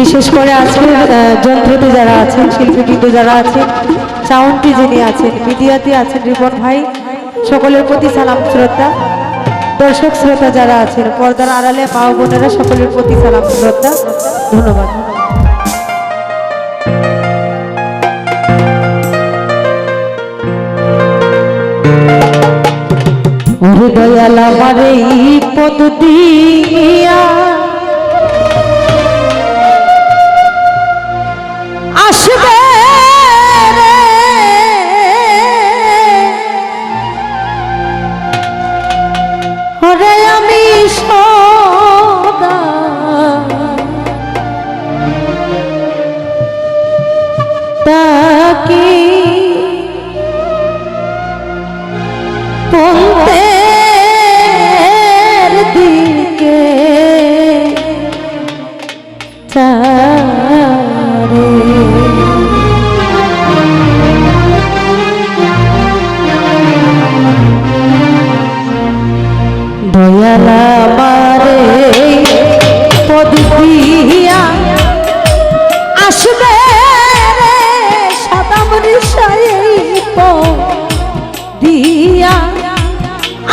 বিশেষ করে আজকে যন্ত্রতে যারা আছেন, শিল্পীবৃন্দ যারা আছেন, সাউন্ডটি যিনি আছেন, মিডিয়াতে আছেন রিপন ভাই, সকলের প্রতি সালাম শ্রদ্ধা। দর্শক শ্রোতা যারা আছেন, পর্দার আড়ালে মা ও বোনেরা, সকলের প্রতি সালাম শ্রদ্ধা, ধন্যবাদ। ওরে দয়াল আমার এই পদ দিয়া আসবে রে, ওরে আমি সদা তাকি পন্থের দিকে চারে দয়াল আমারে পদ দিয়া আসবে রে, সাদাম রিসাই পদ দিয়া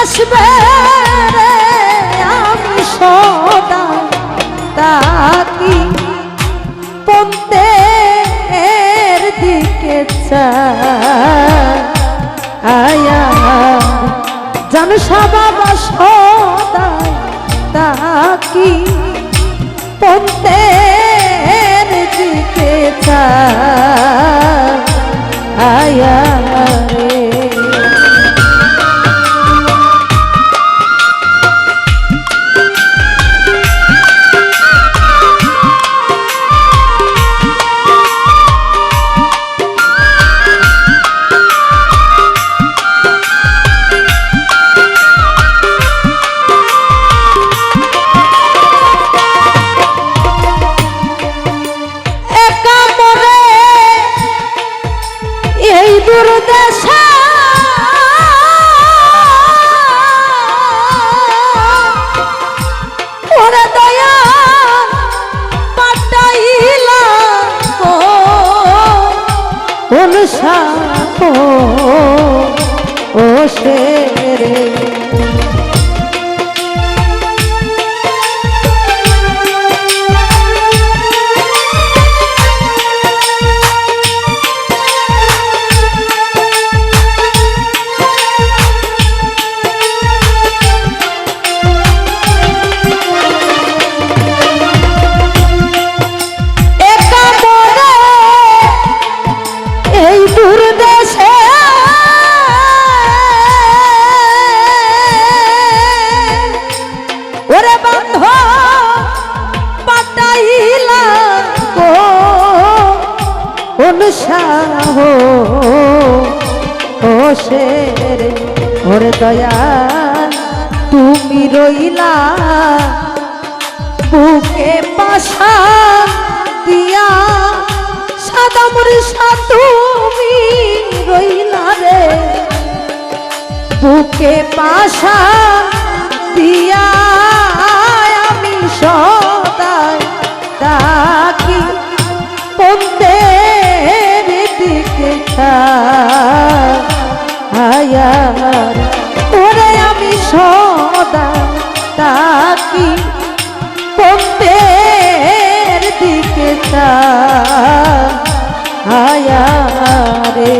আসবে রে, আমি সদা তাকি পন্থের দিকে চায়া জানো বাবা সদা তাকি পন্থের দিকে চায়া রে। ও শেরে ও শেরে ওরে দয়াল তুমি রইলা বুকে পাশা দিয়া, সাদাম রিসা তুমি রইলা রে বুকে পাশা দিয়া, আমি সদাই তাকি পন্থের দিকে চায়া ওরে আমি সদা তাকি পন্থের দিকে চায়া রে।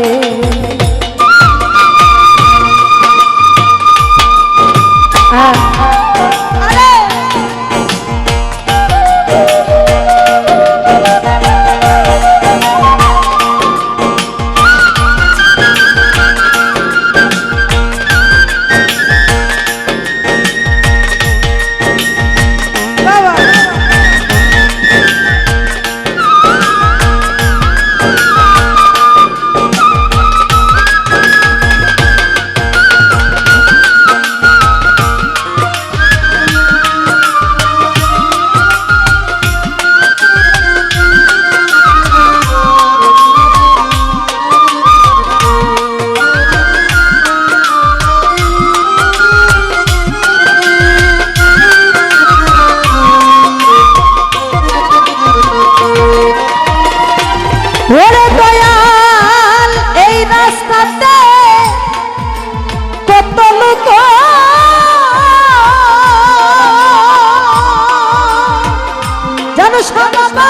বাবা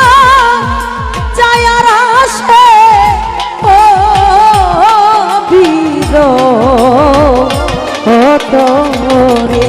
চাই আর আসে ও বীর ও তোরে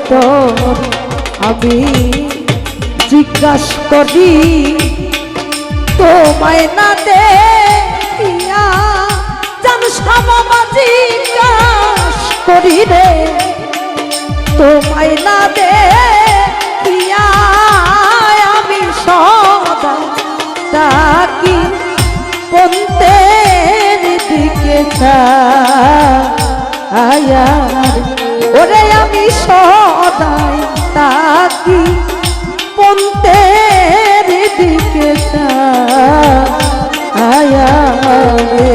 তোর আমি জিজ্ঞাসা করি তোমায় না দেখিয়া জানো বাবা জিজ্ঞাসা করি রে তোমায় না দেখিয়া আমি সদা ডাকি পন্তের দিকে চাই ওরে আমি সদাই তাকি পন্তের দিকে চাই রে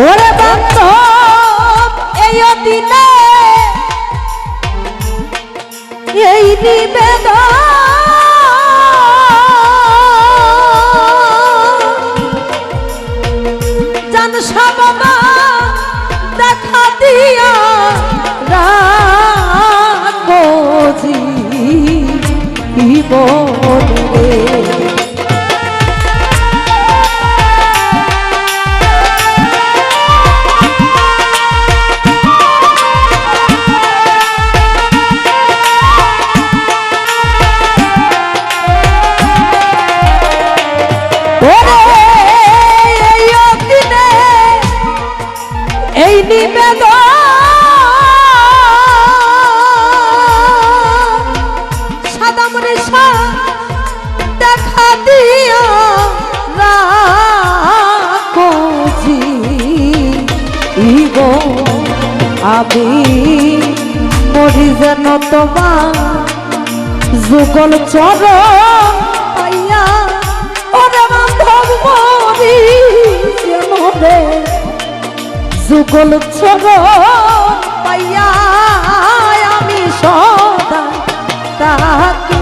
ওরে বান্ধব এই দিনে এই নিবেদন জান বাবা দেখা দিয়া রাখো জীবনে এই নিবেদন সাদাম রেশা দেখা দিয়া রাখো আমি মরি যেন তোমার যুগল চর পাইয়া ওরে বান্ধব মরি যেন রে যুগল চর পাইয়া আমি সদা তাকে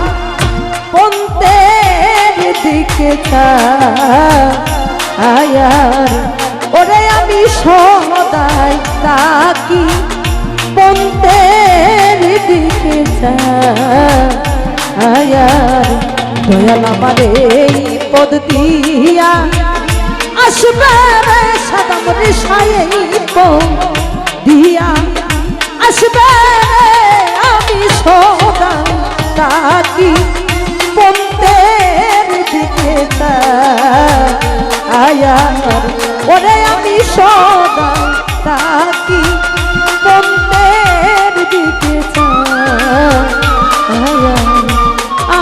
পন্তের দিকে চাই ওরে আমি সদাই তাকি পন্তের দিকে চাই দয়াল আমার এই পদ দিয়া আসবে রে সাদাম রেশায় দিয়া আসবে আমি সদা তাকি পন্তের দিকে চাই ওরে আমি সদা তাকি পন্তের দিকে চাই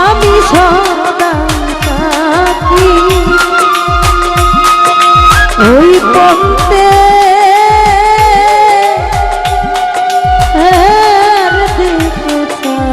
আমি সদা তাকি ওই পন্তে দিকে চাই